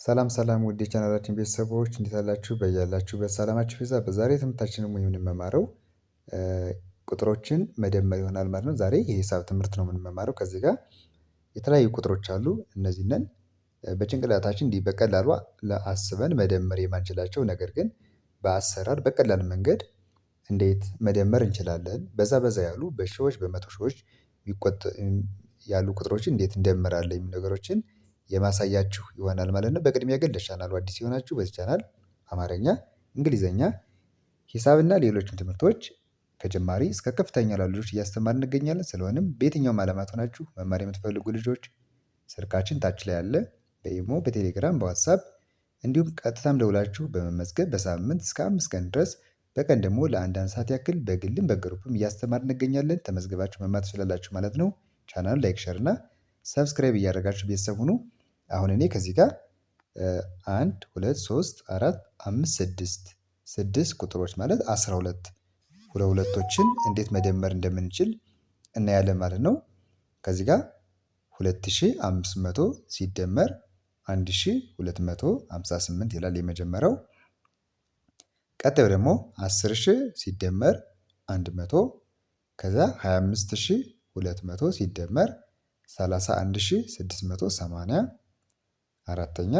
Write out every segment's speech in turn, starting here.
ሰላም ሰላም ውድ የቻናላችን ቤተሰቦች እንዴት አላችሁ? በያላችሁበት ሰላማችሁ ይብዛ። በዛሬ ትምህርታችን የምንማረው ቁጥሮችን መደመር ይሆናል ማለት ነው። ዛሬ የሂሳብ ትምህርት ነው የምንማረው። ከዚህ ጋር የተለያዩ ቁጥሮች አሉ። እነዚህን በጭንቅላታችን እንዲህ በቀላሉ አስበን መደመር የማንችላቸው ነገር ግን በአሰራር በቀላል መንገድ እንዴት መደመር እንችላለን፣ በዛ ያሉ በሺዎች በመቶ ሺዎች ያሉ ቁጥሮችን እንዴት እንደምራለን የሚሉ ነገሮችን የማሳያችሁ ይሆናል ማለት ነው። በቅድሚያ ግን ለቻናሉ አዲስ የሆናችሁ በዚህ ቻናል አማርኛ፣ እንግሊዘኛ፣ ሂሳብና ሌሎችም ትምህርቶች ከጀማሪ እስከ ከፍተኛ ላሉ ልጆች እያስተማርን እንገኛለን። ስለሆነም በየትኛውም ዓለማት ሆናችሁ መማር የምትፈልጉ ልጆች ስልካችን ታች ላይ አለ። በኢሞ፣ በቴሌግራም፣ በዋትሳፕ እንዲሁም ቀጥታም ደውላችሁ በመመዝገብ በሳምንት እስከ 5 ቀን ድረስ በቀን ደግሞ ለአንዳንድ ሰዓት ያክል በግልም በግሩፕም እያስተማርን እንገኛለን። ተመዝግባችሁ መማር ትችላላችሁ ማለት ነው። ቻናሉ ላይክ፣ ሸር እና ሰብስክራይብ እያደረጋችሁ ቤተሰብ ሁኑ። አሁን እኔ ከዚህ ጋር 1 2 3 4 5 6 ቁጥሮች ማለት 12 ሁለቶችን እንዴት መደመር እንደምንችል እናያለን ማለት ነው። ከዚህ ጋር 2500 ሲደመር 1258 ይላል የመጀመሪያው። ቀጣዩ ደግሞ 10000 ሲደመር 100፣ ከዛ 25200 ሲደመር 31680፣ አራተኛ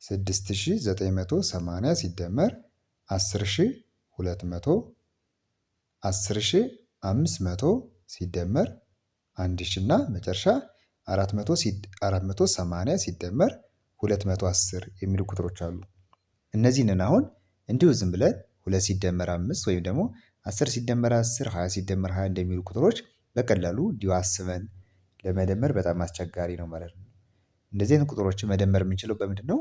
6980 ሲደመር 10200፣ 10500 ሲደመር 1000 እና መጨረሻ 480 ሲደመር 210 የሚሉ ቁጥሮች አሉ። እነዚህን አሁን እንዲሁ ዝም ብለን 2 ሲደመር 5 ወይም ደግሞ 10 ሲደመር 10፣ 20 ሲደመር 20 እንደሚሉ ቁጥሮች በቀላሉ እንዲሁ አስበን ለመደመር በጣም አስቸጋሪ ነው ማለት ነው። እንደዚህ አይነት ቁጥሮችን መደመር የምንችለው በምንድን ነው?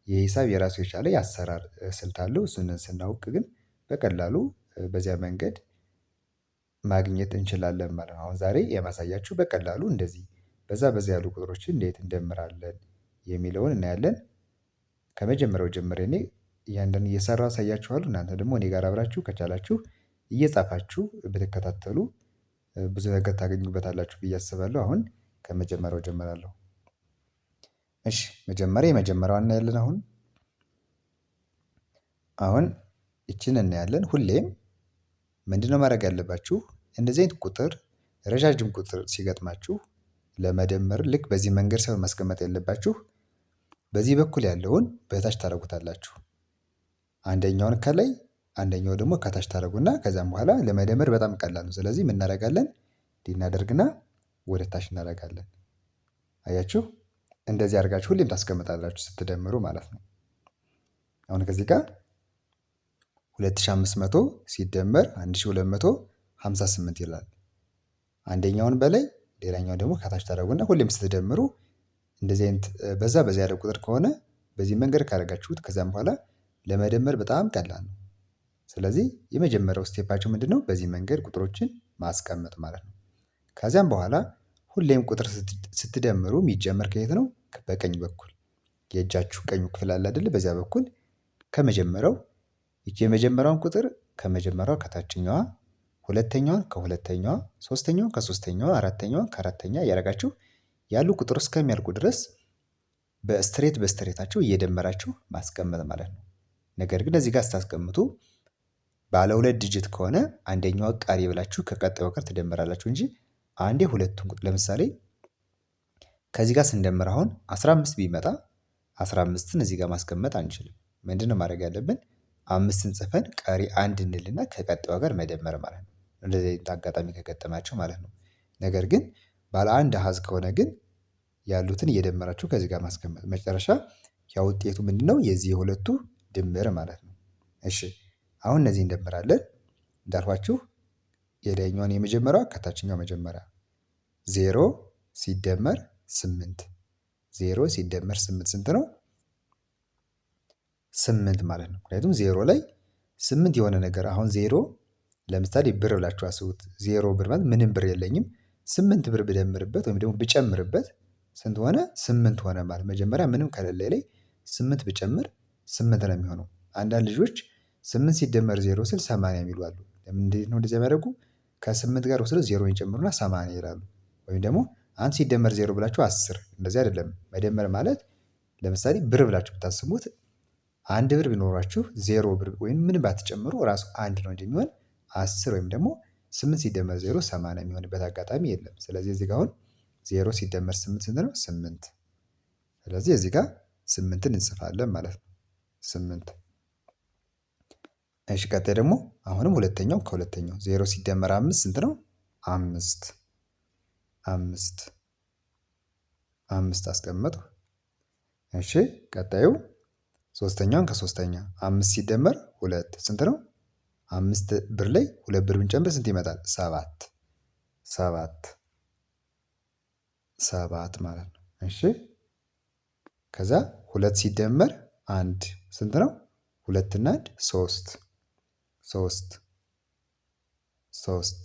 የሂሳብ የራሱ የቻለ የአሰራር ስልት አለው። እሱን ስናውቅ ግን በቀላሉ በዚያ መንገድ ማግኘት እንችላለን ማለት ነው። አሁን ዛሬ የማሳያችሁ በቀላሉ እንደዚህ በዛ ያሉ ቁጥሮችን እንዴት እንደምራለን የሚለውን እናያለን። ከመጀመሪያው ጀምሬ እኔ እያንዳንዱን እየሰራሁ አሳያችኋለሁ። እናንተ ደግሞ እኔ ጋር አብራችሁ ከቻላችሁ እየጻፋችሁ ብትከታተሉ ብዙ ነገር ታገኙበታላችሁ ብዬ አስባለሁ። አሁን ከመጀመሪያው ጀምራለሁ። እሺ የመጀመሪያዋን እናያለን። አሁን ይችን እናያለን። ሁሌም ምንድነው ማድረግ ያለባችሁ? እንደዚህ አይነት ቁጥር ረዣዥም ቁጥር ሲገጥማችሁ ለመደመር ልክ በዚህ መንገድ ሳይሆን ማስቀመጥ ያለባችሁ በዚህ በኩል ያለውን በታች ታደርጉታላችሁ። አንደኛውን ከላይ አንደኛው ደግሞ ከታች ታደርጉና ከዛም በኋላ ለመደመር በጣም ቀላል ነው። ስለዚህ ምን እናደርጋለን? እንዲህ እናደርግና ወደ ታች እናደርጋለን። አያችሁ? እንደዚህ አድርጋችሁ ሁሌም ታስቀምጣላችሁ ስትደምሩ ማለት ነው። አሁን ከዚህ ጋር 2500 ሲደመር 1258 ይላል። አንደኛውን በላይ ሌላኛውን ደግሞ ከታች ታደርጉና ሁሌም ስትደምሩ እንደዚህ አይነት በዛ ያለ ቁጥር ከሆነ በዚህ መንገድ ካደረጋችሁት ከዛም በኋላ ለመደመር በጣም ቀላል ነው። ስለዚህ የመጀመሪያው ስቴፓችሁ ምንድነው? በዚህ መንገድ ቁጥሮችን ማስቀመጥ ማለት ነው። ከዚያም በኋላ ሁሌም ቁጥር ስትደምሩ የሚጀመር ከየት ነው? በቀኝ በኩል የእጃችሁ ቀኙ ክፍል አለ አይደል? በዚያ በኩል ከመጀመሪያው ይቺ የመጀመሪያውን ቁጥር ከመጀመሪያው ከታችኛዋ፣ ሁለተኛዋን ከሁለተኛዋ፣ ሶስተኛዋን ከሶስተኛዋ፣ አራተኛዋን ከአራተኛ እያደረጋችሁ ያሉ ቁጥር እስከሚያልቁ ድረስ በስትሬታቸው እየደመራችሁ ማስቀመጥ ማለት ነው። ነገር ግን እዚህ ጋር ስታስቀምጡ ባለ 2 ዲጂት ከሆነ አንደኛው ቀሪ ብላችሁ ከቀጣዩ ጋር ትደምራላችሁ እንጂ አንዴ ሁለቱን ቁጥር ለምሳሌ ከዚህ ጋር ስንደምር አሁን 15 ቢመጣ 15ን እዚህ ጋር ማስቀመጥ አንችልም። ምንድነው ማድረግ ያለብን? 5ን ጽፈን ቀሪ አንድ እንልና ከቀጣዩ ጋር መደመር ማለት ነው። እንደዚህ አይነት አጋጣሚ ከገጠማችሁ ማለት ነው። ነገር ግን ባለ አንድ አሃዝ ከሆነ ግን ያሉትን እየደመራችሁ ከዚህ ጋር ማስቀመጥ መጨረሻ ያ ውጤቱ ምንድነው? የዚህ የሁለቱ ድምር ማለት ነው። እሺ አሁን እነዚህ እንደምራለን። እንዳልኳችሁ የላይኛውን የመጀመሪያዋ ከታችኛው መጀመሪያ 0 ሲደመር 8 0 ሲደመር 8 ስንት ነው? 8 ማለት ነው። ምክንያቱም 0 ላይ 8 የሆነ ነገር አሁን 0 ለምሳሌ ብር ብላችሁ አስቡት። 0 ብር ማለት ምንም ብር የለኝም 8 ብር ብደምርበት ወይም ደግሞ ብጨምርበት ስንት ሆነ? 8 ሆነ ማለት መጀመሪያ ምንም ከሌለ ላይ 8 ብጨምር 8 ነው የሚሆነው። አንዳንድ ልጆች 8 ሲደመር 0 ስል 80 የሚሉ አሉ። እንዴት ነው እንደዚህ የሚያደርጉ? ከ8 ጋር ወስደው 0 ይጨምሩና 80 ይላሉ። ወይም ደግሞ 1 ሲደመር 0 ብላችሁ 10። እንደዚህ አይደለም። መደመር ማለት ለምሳሌ ብር ብላችሁ ብታስቡት አንድ ብር ቢኖራችሁ 0 ብር ወይም ምን ባትጨምሩ ራሱ አንድ ነው እንደሚሆን 10 ወይም ደግሞ 8 ሲደመር 0 80 የሚሆንበት አጋጣሚ የለም። ስለዚህ እዚህ ጋር አሁን 0 ሲደመር 8 ስንት ነው? 8። ስለዚህ እዚህ ጋር 8ን እንጽፋለን ማለት ነው። 8። እሺ ቀጣይ ደግሞ አሁንም ሁለተኛው ከሁለተኛው 0 ሲደመር 5 ስንት ነው? 5። 5 አስቀመጥኩ። እሺ ቀጣዩ ሶስተኛውን ከሶስተኛ 5 ሲደመር 2 ስንት ነው? 5 ብር ላይ 2 ብር ብንጨምር ስንት ይመጣል? 7 7 ማለት ነው። እሺ ከዛ 2 ሲደመር 1 ስንት ነው? 2 እና 1 3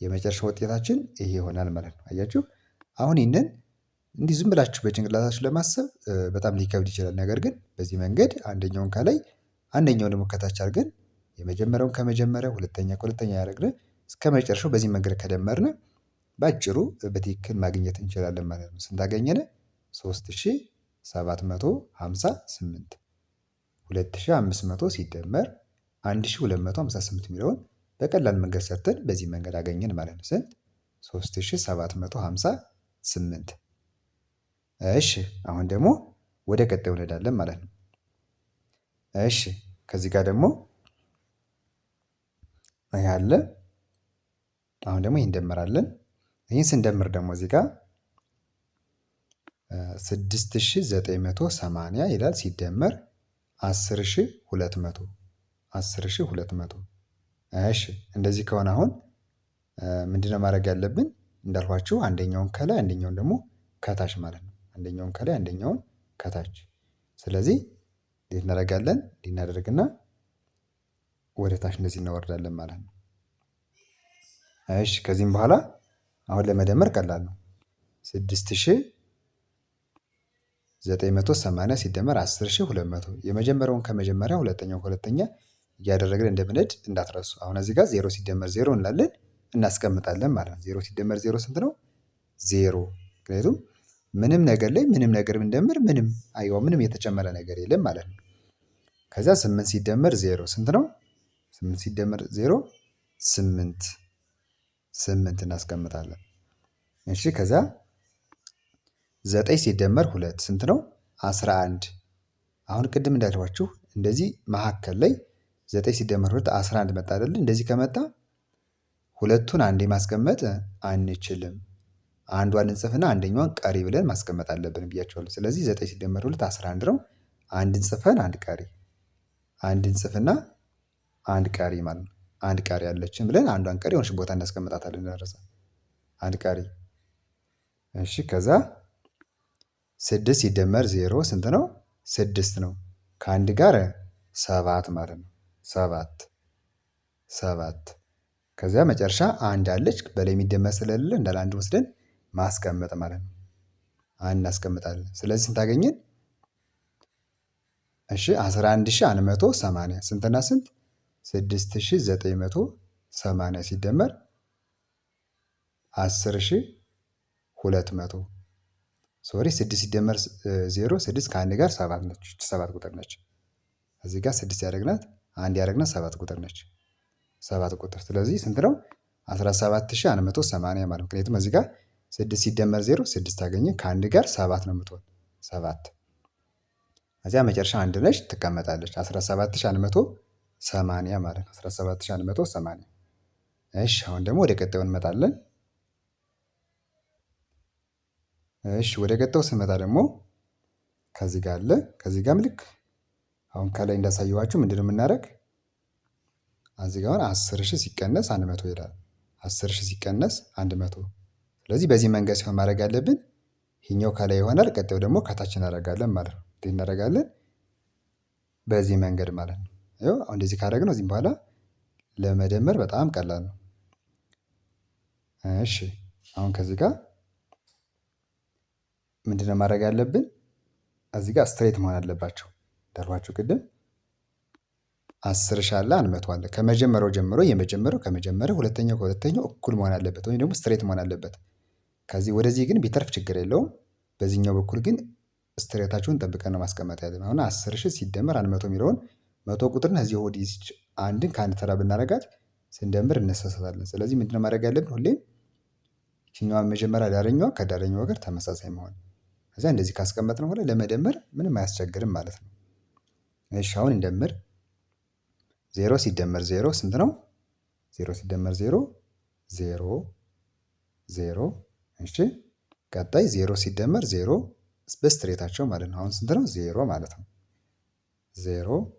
የመጨረሻ ውጤታችን ይሄ ይሆናል ማለት ነው። አያችሁ አሁን ይህንን እንዲህ ዝም ብላችሁ በጭንቅላታችሁ ለማሰብ በጣም ሊከብድ ይችላል። ነገር ግን በዚህ መንገድ አንደኛውን ከላይ አንደኛውን ደግሞ ከታች አድርገን የመጀመሪያውን ከመጀመሪያው ሁለተኛ ከሁለተኛ ያደረግን እስከ መጨረሻው በዚህ መንገድ ከደመርን በአጭሩ በትክክል ማግኘት እንችላለን ማለት ነው። ስንት አገኘን? 3758 2500 ሲደመር 1258 የሚለውን በቀላል መንገድ ሰርተን በዚህ መንገድ አገኘን ማለት ነው። ስንት? 3758። እሺ አሁን ደግሞ ወደ ቀጣዩ እንሄዳለን ማለት ነው። እሺ ከዚህ ጋር ደግሞ ይሄ አለ። አሁን ደግሞ ይሄን እንደምራለን። ይህን ስንደምር ደግሞ እዚህ ጋር 6980 ይላል ሲደመር 10200 እሺ እንደዚህ ከሆነ አሁን ምንድነው ማድረግ ያለብን? እንዳልኳችሁ አንደኛውን ከላይ አንደኛውን ደግሞ ከታች ማለት ነው። አንደኛውን ከላይ አንደኛውን ከታች። ስለዚህ እንዴት እናደርጋለን? እንዲህ እናደርግና ወደ ታች እንደዚህ እናወርዳለን ማለት ነው። እሺ ከዚህም በኋላ አሁን ለመደመር ቀላል ነው። 6980 ሲደመር 10200 የመጀመሪያውን ከመጀመሪያ ሁለተኛውን ከሁለተኛ እያደረግን እንደምንሄድ እንዳትረሱ። አሁን እዚህ ጋር 0 ሲደመር 0 እንላለን እናስቀምጣለን ማለት ነው። 0 ሲደመር 0 ስንት ነው? 0። ምክንያቱም ምንም ነገር ላይ ምንም ነገር ብንደምር ምንም የተጨመረ ነገር የለም ማለት ነው። ከዛ 8 ሲደመር 0 ስንት ነው? 8 ሲደመር 0 8 እናስቀምጣለን። እሺ ከዛ 9 ሲደመር 2 ስንት ነው? 11። አሁን ቅድም እንዳልኳችሁ እንደዚህ መካከል ላይ 9 ሲደመር 2 11 መጣ አይደል? እንደዚህ ከመጣ ሁለቱን አንዴ ማስቀመጥ አንችልም። አንዷን እንጽፍና አንደኛዋን ቀሪ ብለን ማስቀመጥ አለብን ብያቸዋለሁ። ስለዚህ 9 ሲደመር 2 11 ነው። አንድ እንጽፈን አንድ ቀሪ፣ አንድ እንጽፍና አንድ ቀሪ ማለት ነው። አንድ ቀሪ አለችን ብለን አንዷን ቀሪ የሆነች ቦታ እናስቀምጣታለን እንዳንረሳ። አንድ ቀሪ። እሺ ከዛ 6 ሲደመር 0 ስንት ነው? 6 ነው። ከአንድ ጋር 7 ማለት ነው። 7 ከዚያ መጨረሻ አንድ አለች በላይ የሚደመር ስለሌለ እንዳለ አንድ ወስደን ማስቀመጥ ማለት ነው። አንድ እናስቀምጣለን። ስለዚህ ስንት አገኘን? እሺ 11180 ስንትና ስንት? 6980 ሲደመር 10200 ሶሪ 6 ሲደመር 0 6 ከአንድ ጋር 7 ነች። 7 ቁጥር ነች። እዚህ ጋር 6 ያደረግናት አንድ ያደረግናት 7 ቁጥር ነች። 7 ቁጥር ስለዚህ ስንት ነው? 17180 ማለት ምክንያቱም እዚህ ጋር 6 ሲደመር 0 6 አገኘ ከአንድ ጋር 7 ነው የምትሆን 7። እዚያ መጨረሻ አንድ ነች ትቀመጣለች 17180 ማለት ነው። 17180። እሺ አሁን ደግሞ ወደ ቀጣዩ እንመጣለን። እሺ ወደ ቀጣዩ ስንመጣ ደግሞ ከዚህ ጋር አለ። ከዚህ ጋር ልክ አሁን ከላይ እንዳሳየኋችሁ ምንድነው የምናደርግ? እዚህ ጋር 10000 ሲቀነስ 100 ይላል። 10000 ሲቀነስ 100። ስለዚህ በዚህ መንገድ ሲሆን ማድረግ ያለብን ይሄኛው ከላይ ይሆናል፣ ቀጣዩ ደግሞ ከታች እናደርጋለን ማለት ነው። እንዴት እናደርጋለን? በዚህ መንገድ ማለት ነው። ይኸው አሁን እንደዚህ ካደረግነው እዚህም በኋላ ለመደመር በጣም ቀላል ነው። እሺ አሁን ከዚህ ጋር ምንድነው ማድረግ ያለብን? እዚህ ጋር ስትሬት መሆን አለባቸው። እንዳልኳችሁ ቅድም 10 አለ 100 አለ። ከመጀመሪያው ጀምሮ የመጀመሪያው ከመጀመሪያው ሁለተኛው ከሁለተኛው እኩል መሆን አለበት፣ ወይም ደግሞ ስትሬት መሆን አለበት። ከዚህ ወደዚህ ግን ቢተርፍ ችግር የለውም። በዚህኛው በኩል ግን ስትሬታችሁን ጠብቀን ነው ማስቀመጥ ያለን። አሁን 10,000 ሲደመር 100 የሚለውን 100 ቁጥርን እዚህ ወዲህ አንድን ከአንድ ተራ ብናረጋት ስንደምር እንሳሳታለን። ስለዚህ ምንድነው ማድረግ ያለብን? ሁሌም ይችኛዋን መጀመሪያ ዳረኛዋ ከዳረኛዋ ጋር ተመሳሳይ መሆን። ከዛ እንደዚህ ካስቀመጥነው በኋላ ለመደመር ምንም አያስቸግርም ማለት ነው። እሺ አሁን እንደምር። 0 ሲደመር 0 ስንት ነው? 0 ሲደመር 0 0 0። እሺ ቀጣይ 0 ሲደመር 0 በስትሬታቸው ማለት ነው። አሁን ስንት ነው? 0 ማለት ነው። 0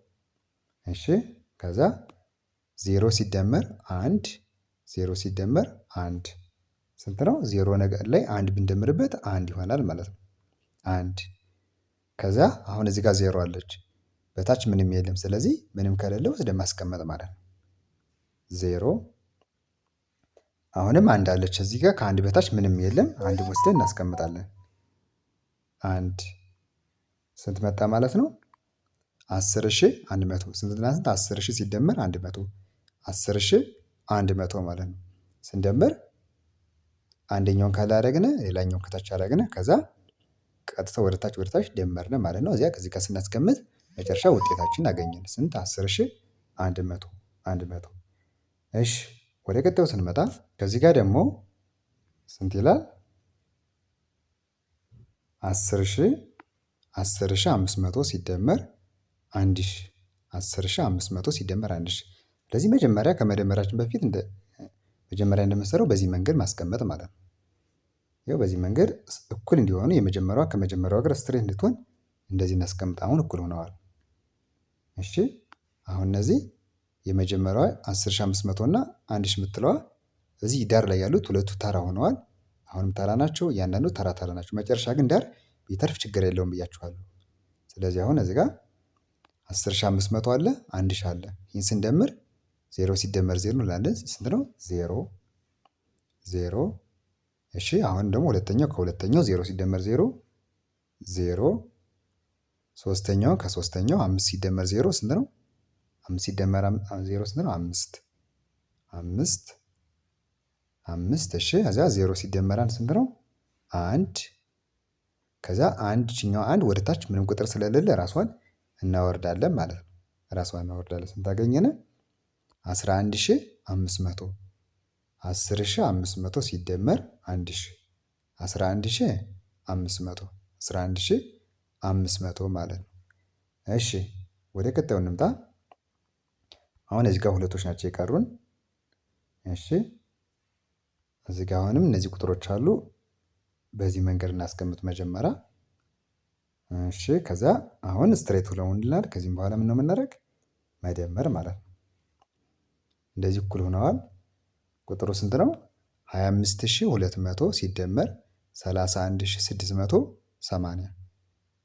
እሺ ከዛ 0 ሲደመር 1 0 ሲደመር 1 ስንት ነው? 0 ነገር ላይ 1 ብንደምርበት 1 ይሆናል ማለት ነው። 1 ከዛ አሁን እዚህ ጋር 0 አለች፣ በታች ምንም የለም። ስለዚህ ምንም ከሌለው ወስደን ማስቀመጥ ማለት ነው። 0 አሁንም 1 አለች እዚህ ጋር፣ ከአንድ በታች ምንም የለም። 1 ወስደን እናስቀምጣለን። 1 ስንት መጣ ማለት ነው? 10,100 ስንትና ስንት? 10,000 ሲደመር 100 10,100 ማለት ነው። ስንደምር አንደኛውን ከላይ አደረግን፣ ሌላኛውን ከታች አደረግን፣ ከዛ ቀጥታ ወደ ታች ደመርን ማለት ነው። እዚያ ከዚህ ጋር ስናስቀምጥ መጨረሻ ውጤታችን አገኘን። ስንት? 10,100። እሺ ወደ ቀጣዩ ስንመጣ ከዚህ ጋር ደግሞ ስንት ይላል? 10,500 ሲደመር 1,000 10,500 ሲደመር 1,000። ስለዚህ መጀመሪያ ከመደመራችን በፊት መጀመሪያ እንደምንሰራው በዚህ መንገድ ማስቀመጥ ማለት ነው። ይኸው በዚህ መንገድ እኩል እንዲሆኑ የመጀመሪያዋ ከመጀመሪያዋ ጋር ስትሬት እንድትሆን እንደዚህ እናስቀምጥ። አሁን እኩል ሆነዋል። እሺ አሁን እነዚህ የመጀመሪያዋ 10,500 እና 1,000 የምትለዋ እዚህ ዳር ላይ ያሉት ሁለቱ ተራ ሆነዋል። አሁንም ተራ ናቸው። እያንዳንዱ ተራ ናቸው። መጨረሻ ግን ዳር ቢተርፍ ችግር የለውም ብያችኋለሁ። ስለዚህ አሁን እዚህ ጋር 10,500 አለ፣ 1,000 አለ። ይህን ስንደምር 0 ሲደመር 0 እንላለን። ስንት ነው? 0 0። እሺ አሁን ደግሞ ሁለተኛው ከሁለተኛው 0 ሲደመር 0 0። ሶስተኛው ከሶስተኛው 5 ሲደመር 0 ስንት ነው? 5 ሲደመር 0 ስንት ነው? 5 5 5። እሺ ከዛ 0 ሲደመር 1 ስንት ነው? 1። ከዛ አንድ ችኛው አንድ ወደ ታች ምንም ቁጥር ስለሌለ ራሷን እናወርዳለን ማለት ነው። ራሷን እናወርዳለን። ስንት አገኘን? 11,500 10,500 ሲደመር 1,000 11,500 11,500 ማለት ነው። እሺ ወደ ቀጣዩ እንምጣ። አሁን እዚህ ጋር ሁለቶች ናቸው የቀሩን። እሺ እዚህ ጋር አሁንም እነዚህ ቁጥሮች አሉ። በዚህ መንገድ እናስቀምጥ መጀመሪያ። እሺ ከዛ አሁን ስትሬት ሆነውልናል። ከዚህም በኋላ ምን ነው የምናደርግ? መደመር ማለት ነው። እንደዚህ እኩል ሆነዋል። ቁጥሩ ስንት ነው? 25,200 ሲደመር 31,680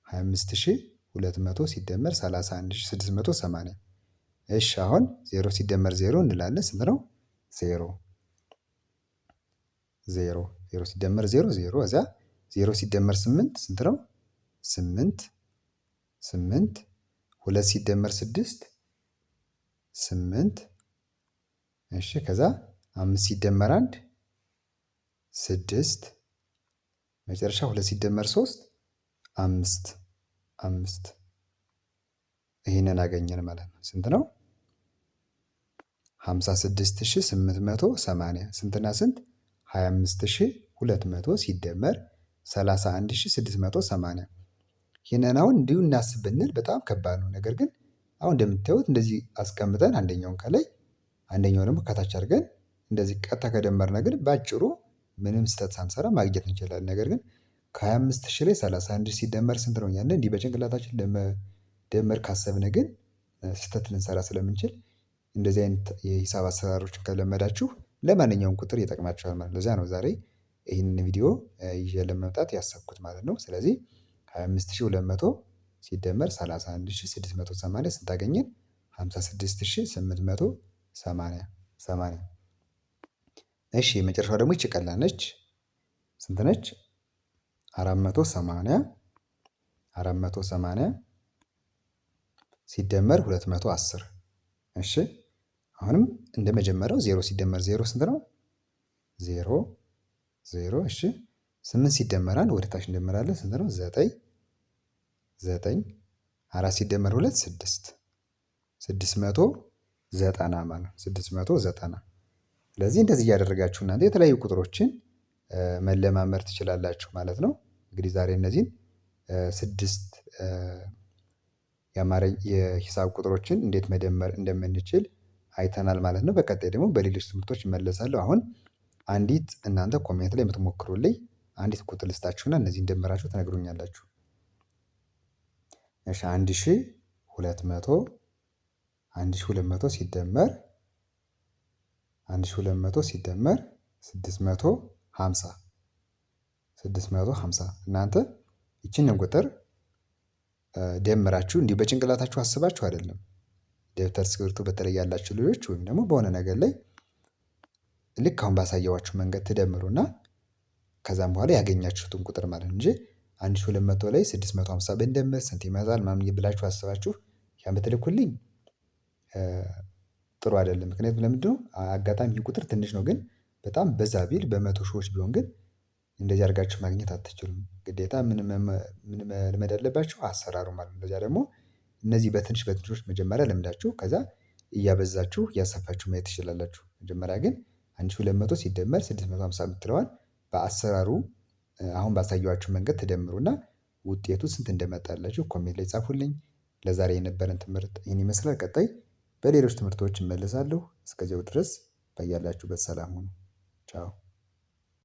25,200 ሲደመር 31,680። እሺ አሁን 0 ሲደመር 0 እንላለን። ስንት ነው? 0 0 0 ሲደመር 0 0። እዛ 0 ሲደመር 8 ስንት ነው? 8 8። 2 ሲደመር 6 8። እሺ ከዛ 5 ሲደመር 1 6። መጨረሻ 2 ሲደመር 3 5 5። ይህንን አገኘን ማለት ነው። ስንት ነው? 56,880 ስንትና ስንት? 25,200 ሲደመር 31,680። ይህንን አሁን እንዲሁ እናስብ ብንል በጣም ከባድ ነው። ነገር ግን አሁን እንደምታዩት እንደዚህ አስቀምጠን አንደኛውን ከላይ አንደኛው ደግሞ ከታች አድርገን እንደዚህ ቀጥታ ከደመርነ ግን በአጭሩ ምንም ስህተት ሳንሰራ ማግኘት እንችላለን። ነገር ግን ከ25,000 ላይ 31 ሲደመር ስንት ነው ያለን? እንዲህ በጭንቅላታችን ለመደመር ካሰብን ግን ስህተት ልንሰራ ስለምንችል እንደዚህ አይነት የሂሳብ አሰራሮችን ከለመዳችሁ ለማንኛውም ቁጥር ይጠቅማችኋል ማለት ነው። ለዚያ ነው ዛሬ ይህንን ቪዲዮ ይዤ ለመምጣት ያሰብኩት ማለት ነው። ስለዚህ 25,200 ሲደመር 31,680 ስንት አገኘን? 56,880። እሺ የመጨረሻው ደግሞ ይቺ ቀላል ነች። ስንት ነች? 480 ሲደመር 210። እሺ አሁንም እንደመጀመሪያው 0 ሲደመር 0 ስንት ነው? 0 0። እሺ 8 ሲደመር 1 ወደ ታች እንደምራለን። ስንት ነው? 9 9 4 ሲደመር 2 6 690 ማለት ነው። 690 ስለዚህ እንደዚህ እያደረጋችሁ እናንተ የተለያዩ ቁጥሮችን መለማመድ ትችላላችሁ ማለት ነው። እንግዲህ ዛሬ እነዚህን 6 የሂሳብ ቁጥሮችን እንዴት መደመር እንደምንችል አይተናል ማለት ነው። በቀጣይ ደግሞ በሌሎች ትምህርቶች እመለሳለሁ። አሁን አንዲት እናንተ ኮሜንት ላይ የምትሞክሩልኝ አንዲት ቁጥር ልስጣችሁና እነዚህን ደምራችሁ ትነግሩኛላችሁ። እሺ 1200 ሲደመር 650 እናንተ ይቺንን ቁጥር ደምራችሁ እንዲሁ በጭንቅላታችሁ አስባችሁ አይደለም። ደብተር እስክሪብቶ በተለይ ያላችሁ ልጆች ወይም ደግሞ በሆነ ነገር ላይ ልክ አሁን ባሳየኋችሁ መንገድ ትደምሩና ከዛም በኋላ ያገኛችሁትን ቁጥር ማለት ነው እንጂ 1200 ላይ 650 ብንደምር ስንት ይመጣል ምናምን ብላችሁ አስባችሁ ያን ብትልኩልኝ ጥሩ አይደለም። ምክንያቱም ለምንድነው አጋጣሚ ይህ ቁጥር ትንሽ ነው፣ ግን በጣም በዛ ቢል በመቶ ሺዎች ቢሆን ግን እንደዚህ አድርጋችሁ ማግኘት አትችሉም። ግዴታ ምን መልመድ አለባችሁ? አሰራሩ ማለት ነው። ለዚያ ደግሞ እነዚህ በትንሽ በትንሾች መጀመሪያ ለምዳችሁ ከዛ እያበዛችሁ እያሰፋችሁ ማየት ትችላላችሁ። መጀመሪያ ግን 1200 ሲደመር 650 የምትለዋን በአሰራሩ አሁን ባሳየኋችሁ መንገድ ትደምሩና ውጤቱ ስንት እንደመጣላችሁ ኮሜንት ላይ ጻፉልኝ። ለዛሬ የነበረን ትምህርት ይህን ይመስላል። ቀጣይ በሌሎች ትምህርቶች እመለሳለሁ። እስከዚያው ድረስ በያላችሁበት ሰላም ሁኑ። ቻው